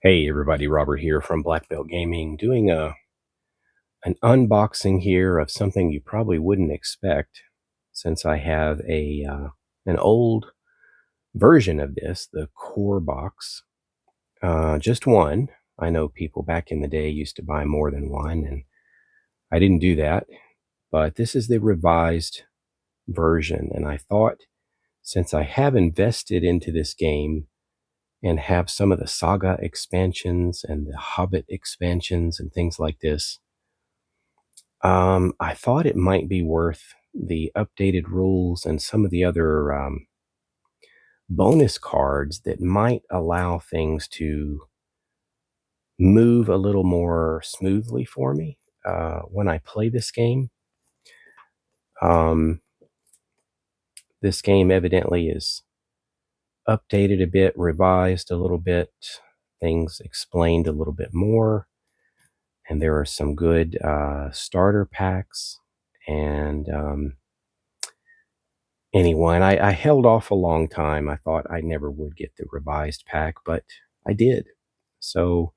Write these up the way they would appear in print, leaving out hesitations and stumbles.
Hey everybody, Robert here from Black Belt Gaming, doing an unboxing here of something you probably wouldn't expect, since I have an old version of this, the core box, just one. I know people back in the day used to buy more than one, and I didn't do that, but this is the revised version, and I thought, since I have invested into this game and have some of the Saga expansions and the Hobbit expansions and things like this, I thought it might be worth the updated rules and some of the other bonus cards that might allow things to move a little more smoothly for me when I play this game. Um, this game evidently is updated a bit, revised a little bit, things explained a little bit more, and there are some good starter packs. And anyway, and I held off a long time. I thought I never would get the revised pack, but I did. So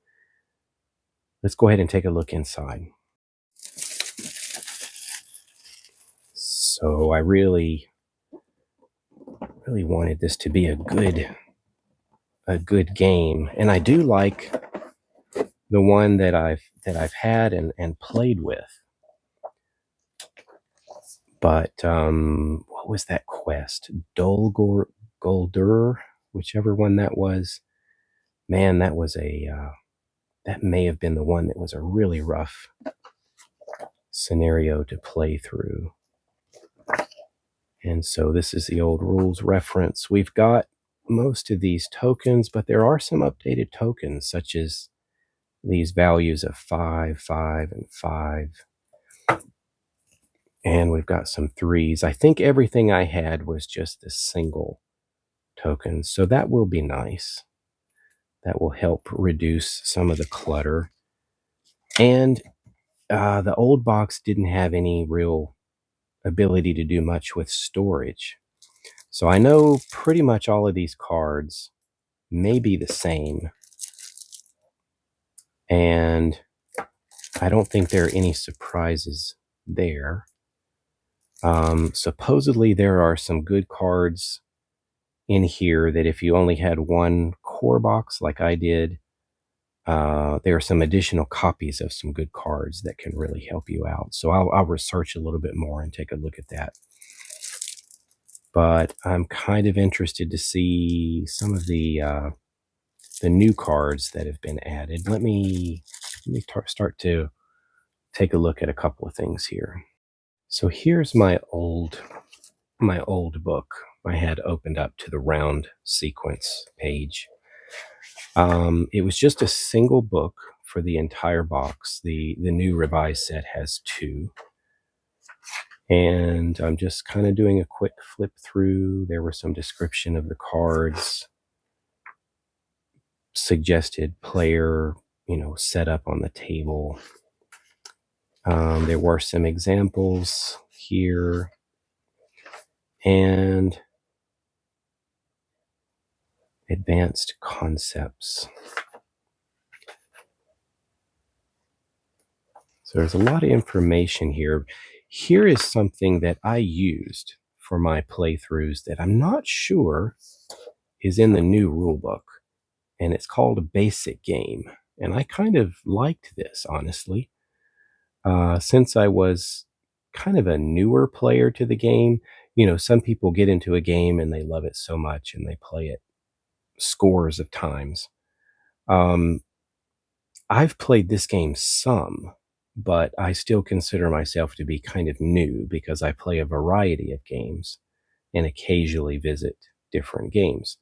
let's go ahead and take a look inside. So I really wanted this to be a good game, and I do like the one that I've had and played with. But what was that quest? Goldur, whichever one that was. Man, that was that may have been the one that was a really rough scenario to play through. And so this is the old rules reference. We've got most of these tokens, but there are some updated tokens, such as these values of 5, 5, and 5. And we've got some 3s. I think everything I had was just the single token, so that will be nice. That will help reduce some of the clutter. And the old box didn't have any real ability to do much with storage. So I know pretty much all of these cards may be the same, and I don't think there are any surprises there. Supposedly there are some good cards in here that if you only had one core box like I did, there are some additional copies of some good cards that can really help you out. So I'll research a little bit more and take a look at that. But I'm kind of interested to see some of the new cards that have been added. Let me start to take a look at a couple of things here. So here's my old book I had opened up to the round sequence page. It was just a single book for the entire box. The new revised set has 2. And I'm just kind of doing a quick flip through. There were some description of the cards, suggested player, set up on the table. There were some examples here, and advanced concepts. So there's a lot of information here. Here is something that I used for my playthroughs that I'm not sure is in the new rulebook, and it's called a basic game. And I kind of liked this, honestly. Since I was kind of a newer player to the game, some people get into a game and they love it so much and they play it scores of times. I've played this game some, but I still consider myself to be kind of new because I play a variety of games and occasionally visit different games.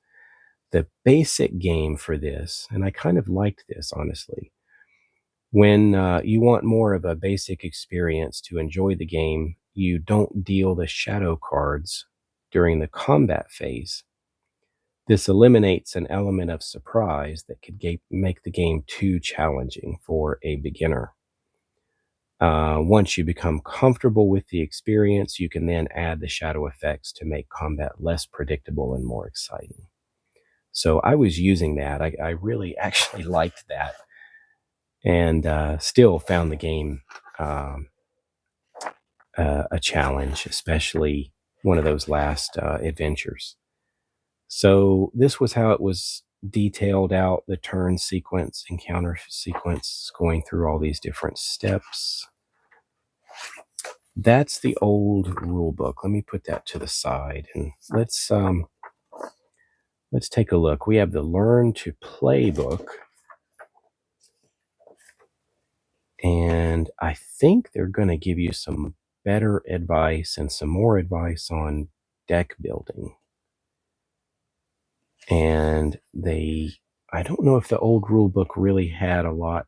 The basic game for this, and I kind of liked this, honestly, when you want more of a basic experience to enjoy the game, you don't deal the shadow cards during the combat phase. This eliminates an element of surprise that could make the game too challenging for a beginner. Once you become comfortable with the experience, you can then add the shadow effects to make combat less predictable and more exciting. So I was using that. I really actually liked that, and still found the game um, a challenge, especially one of those last adventures. So this was how it was detailed out, the turn sequence, encounter sequence, going through all these different steps. That's the old rule book. Let me put that to the side, and let's take a look. We have the Learn to Play book, and I think they're going to give you some better advice and some more advice on deck building. And I don't know if the old rule book really had a lot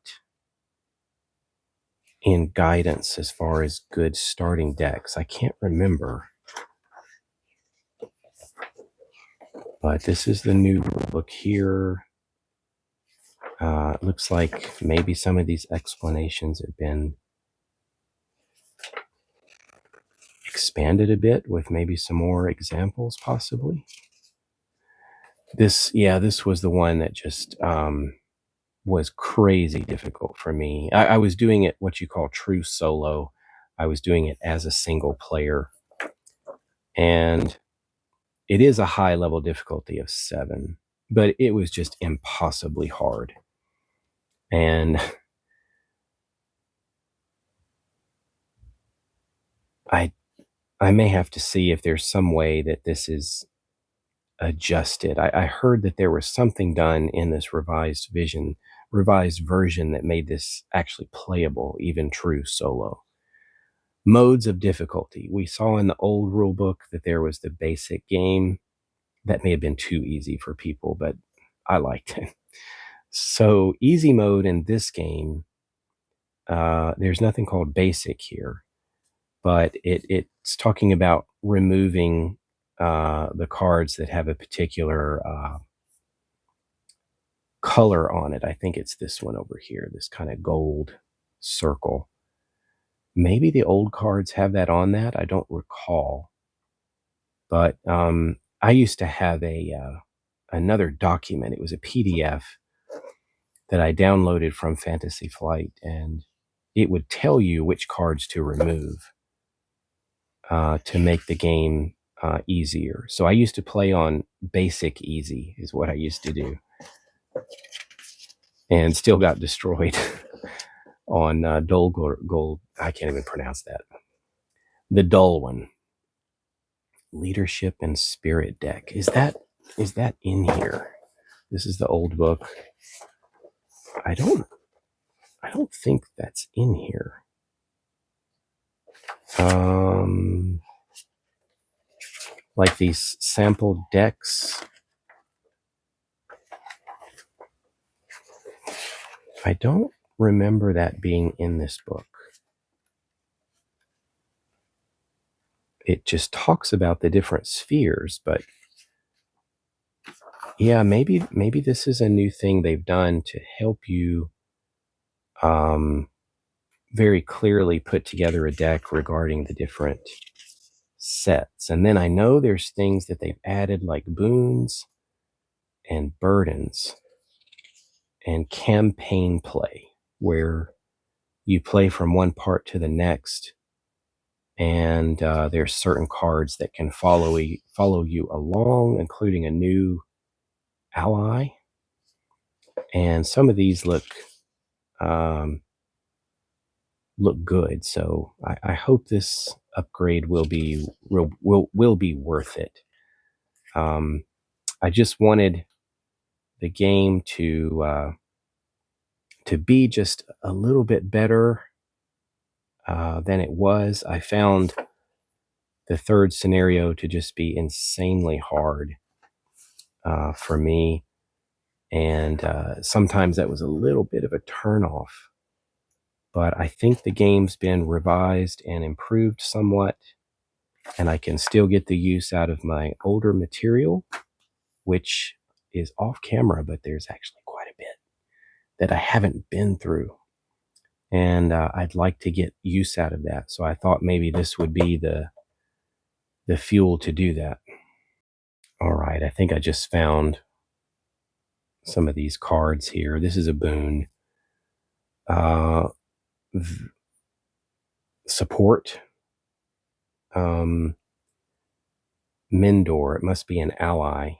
in guidance as far as good starting decks. I can't remember. But this is the new rule book here. It looks like maybe some of these explanations have been expanded a bit with maybe some more examples, possibly. This was the one that just was crazy difficult for me. I was doing it what you call true solo. I was doing it as a single player, and it is a high level difficulty of 7, but it was just impossibly hard. And I may have to see if there's some way that this is adjusted. I heard that there was something done in this revised version that made this actually playable, even true solo. Modes of difficulty. We saw in the old rule book that there was the basic game. That may have been too easy for people, but I liked it. So easy mode in this game, there's nothing called basic here, but it's talking about removing the cards that have a particular color on it. I think it's this one over here, this kind of gold circle. Maybe the old cards have that on that. I don't recall. But I used to have another document. It was a PDF that I downloaded from Fantasy Flight, and it would tell you which cards to remove to make the game easier. So I used to play on basic easy is what I used to do, and still got destroyed on dull gold. I can't even pronounce that. The dull one. Leadership and Spirit deck. Is that in here? This is the old book. I don't think that's in here. Like these sample decks. I don't remember that being in this book. It just talks about the different spheres, but yeah, maybe this is a new thing they've done to help you very clearly put together a deck regarding the different sets. And then I know there's things that they've added like boons and burdens and campaign play, where you play from one part to the next, and there's certain cards that can follow you along, including a new ally. And some of these look good. So I hope this upgrade will be worth it. I just wanted the game to be just a little bit better than it was. I found the third scenario to just be insanely hard for me, and sometimes that was a little bit of a turnoff. But I think the game's been revised and improved somewhat, and I can still get the use out of my older material, which is off camera, but there's actually quite a bit that I haven't been through. And I'd like to get use out of that. So I thought maybe this would be the fuel to do that. All right, I think I just found some of these cards here. This is a boon. Support. Mendor, it must be an ally,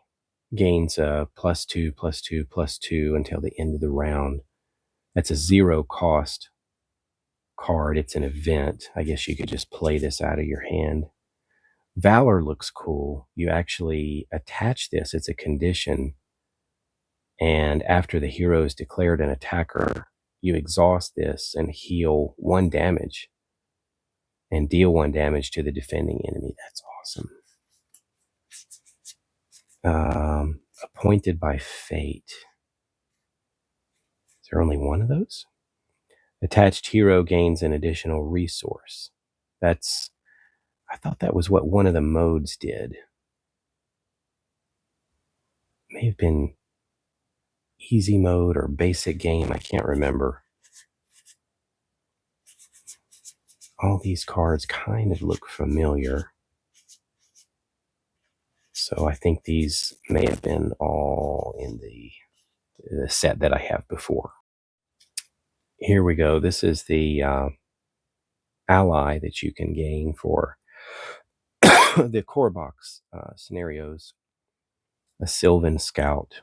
gains a +2/+2/+2 until the end of the round. That's a 0 cost card. It's an event. I guess you could just play this out of your hand. Valor looks cool. You actually attach this. It's a condition. And after the hero is declared an attacker, you exhaust this and heal 1 damage and deal 1 damage to the defending enemy. That's awesome. Appointed by fate. Is there only one of those? Attached hero gains an additional resource. I thought that was what one of the modes did. May have been easy mode or basic game. I can't remember. All these cards kind of look familiar. So I think these may have been all in the set that I have before. Here we go. This is the ally that you can gain for the core box scenarios. A Sylvan Scout.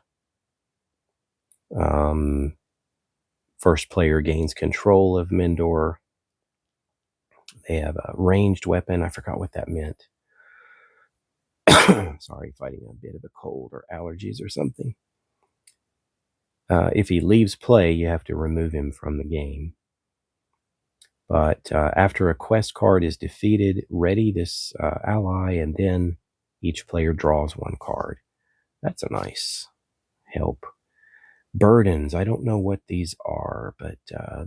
First player gains control of Mendor. They have a ranged weapon. I forgot what that meant. Sorry, fighting a bit of a cold or allergies or something. If he leaves play, you have to remove him from the game. But after a quest card is defeated, ready this ally, and then each player draws 1 card. That's a nice help. Burdens. I don't know what these are, but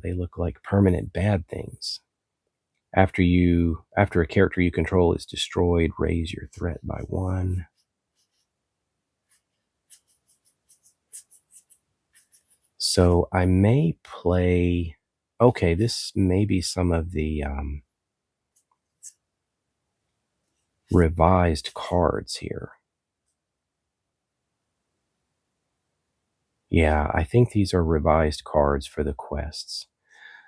they look like permanent bad things. After a character you control is destroyed, raise your threat by 1. So I may play. Okay, this may be some of the revised cards here. Yeah, I think these are revised cards for the quests.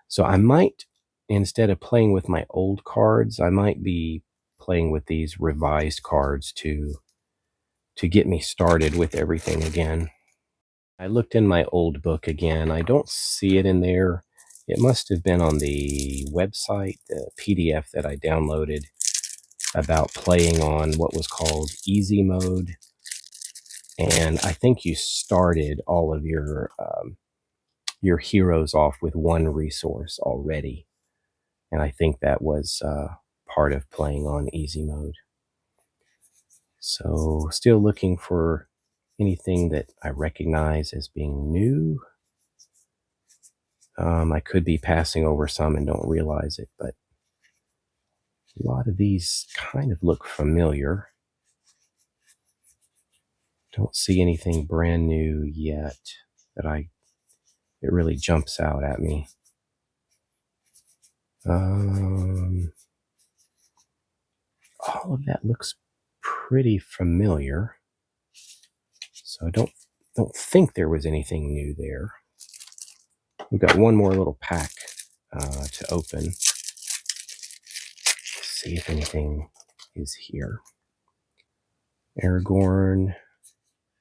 So I might, instead of playing with my old cards, I might be playing with these revised cards to get me started with everything again. I looked in my old book again. I don't see it in there. It must have been on the website, the PDF that I downloaded about playing on what was called easy mode. And I think you started all of your heroes off with 1 resource already. And I think that was part of playing on easy mode. So still looking for anything that I recognize as being new. I could be passing over some and don't realize it, but a lot of these kind of look familiar. Don't see anything brand new yet that it really jumps out at me. All of that looks pretty familiar. So I don't think there was anything new there. We've got 1 more little pack to open. Let's see if anything is here. Aragorn,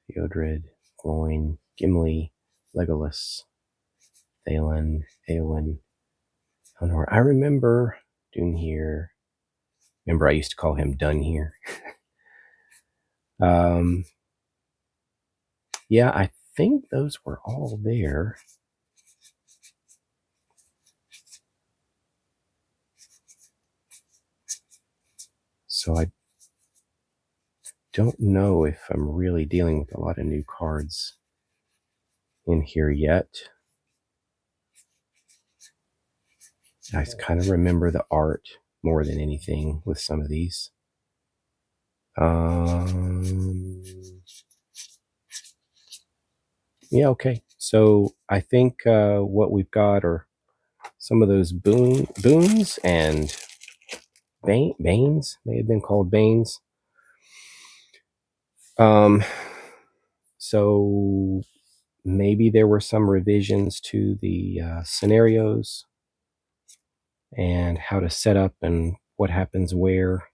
Theodred, Gloin, Gimli, Legolas, Thalen, Eowyn, Eleanor. I remember Dunhere. Remember I used to call him Dunhere. Yeah, I think those were all there. So I don't know if I'm really dealing with a lot of new cards in here yet. I kind of remember the art more than anything with some of these. Yeah, okay. So I think what we've got are some of those boons and banes, may have been called banes. So maybe there were some revisions to the scenarios and how to set up and what happens where.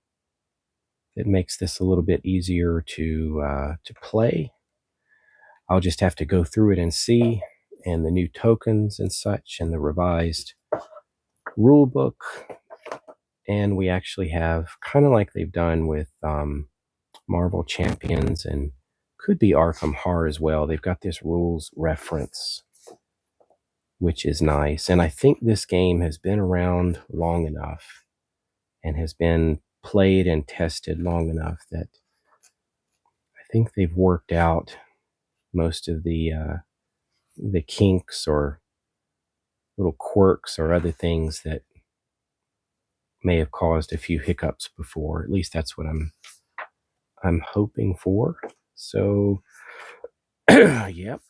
It makes this a little bit easier to play. I'll just have to go through it and see, and the new tokens and such, and the revised rule book. And we actually have, kind of like they've done with Marvel Champions and could be Arkham Horror as well, they've got this rules reference, which is nice. And I think this game has been around long enough and has been played and tested long enough that I think they've worked out most of the kinks or little quirks or other things that may have caused a few hiccups before. At least that's what I'm hoping for. So, yep.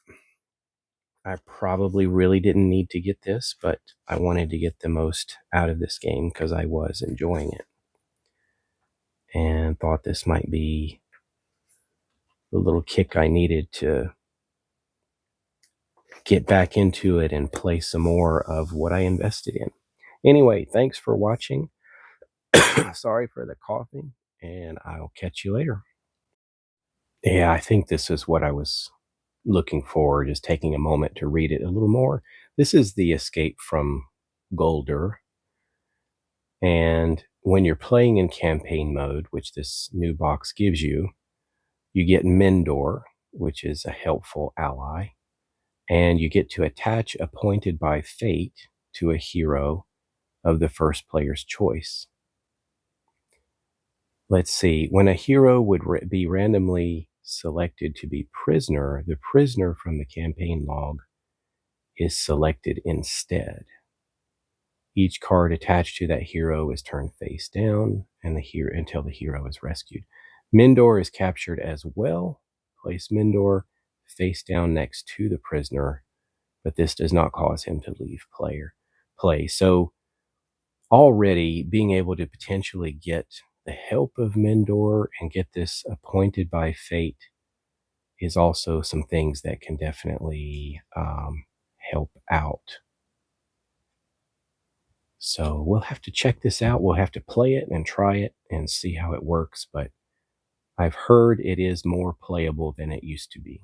I probably really didn't need to get this, but I wanted to get the most out of this game because I was enjoying it. And thought this might be the little kick I needed to get back into it and play some more of what I invested in. Anyway, thanks for watching. Sorry for the coughing, and I'll catch you later. Yeah, I think this is what I was looking for, just taking a moment to read it a little more. This is the Escape from Golder. And when you're playing in campaign mode, which this new box gives you, you get Mendor, which is a helpful ally. And you get to attach Appointed by Fate to a hero of the first player's choice. Let's see, when a hero would be randomly selected to be prisoner, the prisoner from the campaign log is selected instead. Each card attached to that hero is turned face down and until the hero is rescued. Mendor is captured as well. Place Mendor face down next to the prisoner, but this does not cause him to leave play. So already being able to potentially get the help of Mendor and get this Appointed by Fate is also some things that can definitely help out. So we'll have to check this out. We'll have to play it and try it and see how it works, but I've heard it is more playable than it used to be.